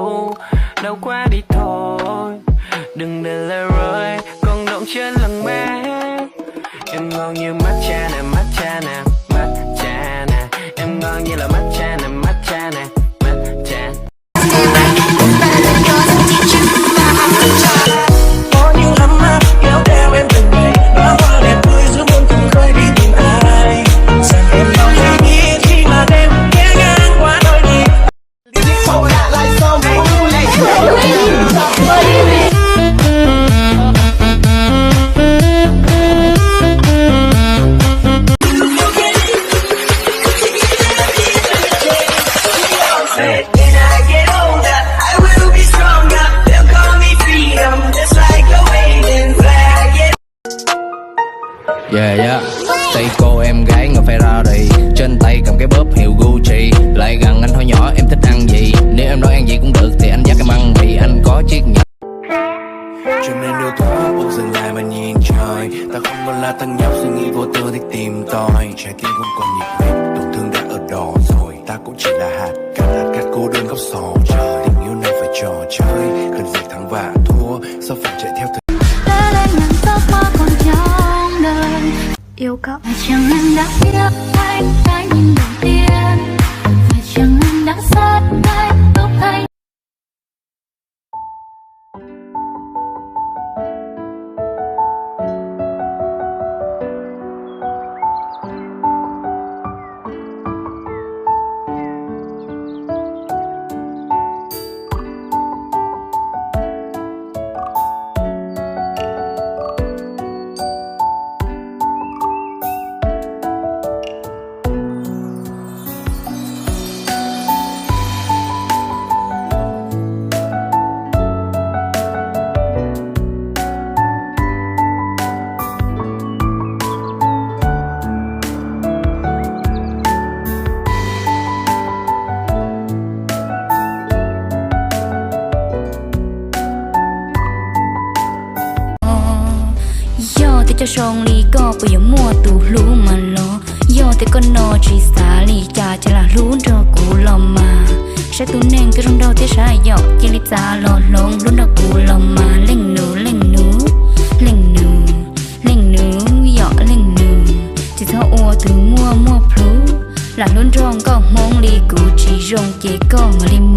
đâu, đâu qua đi thôi. Đừng để lời rơi còn động trên lần mê. Em ngon như matcha nè, matcha nè, matcha nè. Em ngon như là matcha nè, matcha nè, matcha. Có những ấm áp kéo theo em từng ngày, đóa hoa đẹp tươi giữa muôn cùng khơi đi tìm ai. Rằng em nào hay biết khi mà đêm ghé ngang qua đôi đi. Yeah, yeah. Tay cô em gái ngồi Ferrari, trên tay cầm cái bóp hiệu Gucci. Lại gần anh hỏi nhỏ em thích ăn gì, nếu em nói ăn gì cũng được thì anh dắt em ăn mì. Anh có chiếc nhẫn. Cho nên đôi thoáng buộc dừng lại mà nhìn trời. Ta không còn là thằng nhóc suy nghĩ vô tư để tìm tòi. Trái tim không còn nhịp nhịp, tổn thương đã ở đó rồi. Ta cũng chỉ là hạt cát cô đơn góc sò trời. Tình yêu này phải trò chơi, cần gì thắng và thua, sao phải chạy theo thời. Yêu cậu chẳng em đã biết anh cái nhìn đầu tiên, và chẳng em đã sát anh lúc anh. cho song li có bây giờ mua tù lú mà lo do thì con nó chỉ xa li cha là lú cho cụ lòng mà sẽ tu nên cái trong đầu thế sai dọ chỉ li cha lo lông luôn đó cụ lòng mà lên nụ dọ lên nụ chỉ thao ua từ mua plu là luôn trong con mong li cụ chỉ rong chỉ con mà li mù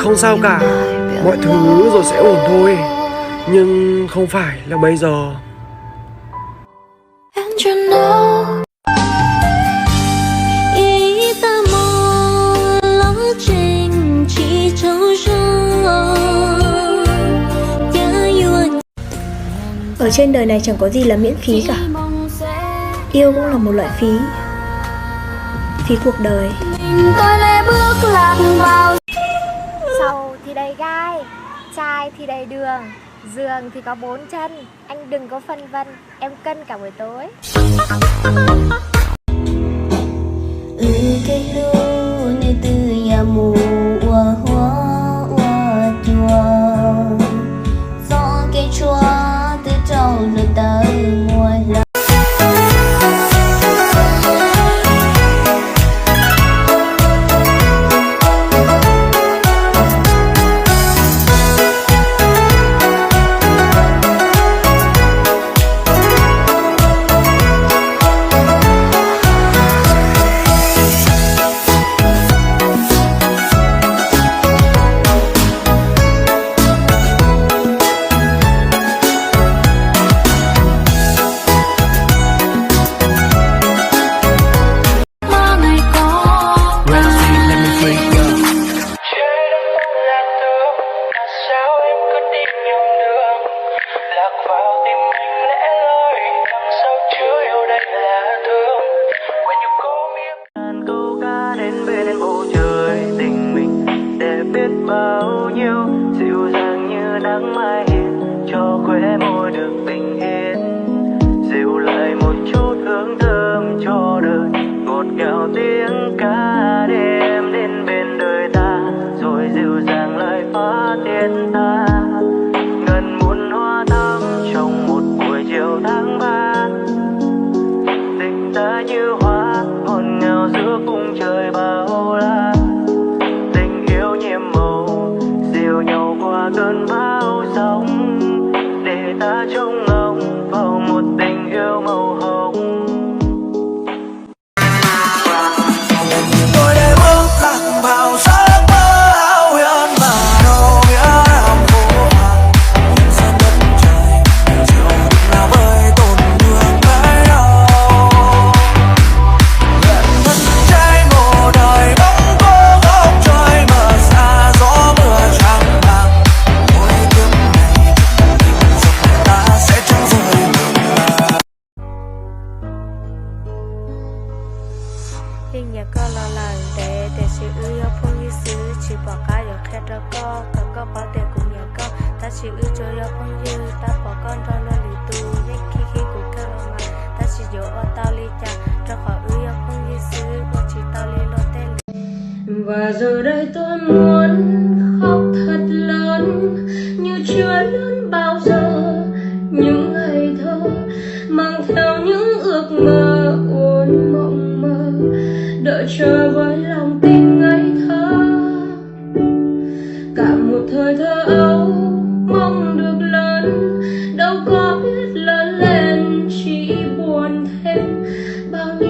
Không sao cả, mọi thứ rồi sẽ ổn thôi. Nhưng không phải là bây giờ. Ở trên đời này chẳng có gì là miễn phí cả. Yêu cũng là một loại phí. Phí cuộc đời. Sầu thì đầy gai, trai thì đầy đường, giường thì có 4 chân. Anh đừng có phân vân, em cân cả buổi tối. Cái lũ này từ nhà mù hoa chùa do cây chua từ trâu rồi tới mùa lạnh. hương thơm cho đời, ngọt ngào tiếng ca đêm đến bên đời ta, rồi dịu dàng lời phá tiếng ta. Ngần muôn hoa thắm trong một buổi chiều tháng 3, tình ta như hoa ngọt ngào giữa khung trời bao la. Tình yêu nhiệm màu dìu nhau qua cơn bão sóng, để ta trông ngóng vào một tình yêu màu hồng. Tôi để bước lạc vào giấc mơ ảo huyền mà đâu nghĩa làm khô hàng. Nhìn xa đất trời chiều là với tổn thương mấy đâu. Thân trái ngộ đời bóng cô góc trời mờ xa gió mưa trăng vàng. Mỗi kiếp này rồi ta sẽ chẳng rời mình là. Hình nhà có lo lắng để sự ưu yêu phong như xứ chỉ bỏ cái được khe cho có bảo tiền cùng nhà con ta chỉ ưu cho yêu phong như ta bỏ con ra lo lì tù những khi của cơ mà ta chỉ dỗ ở tao ly chả cho khỏi ưu yêu phong như xứ và chỉ tao ly lo tên. Và giờ đây tôi muốn khóc thật lớn như chưa lớn bao giờ, những ngày thơ mang theo những ước mơ ôn mộng mơ, đợi chờ với lòng tin ngây thơ. Cả một thời thơ ấu mong được lớn, đâu có biết lớn lên chỉ buồn thêm bao nhiêu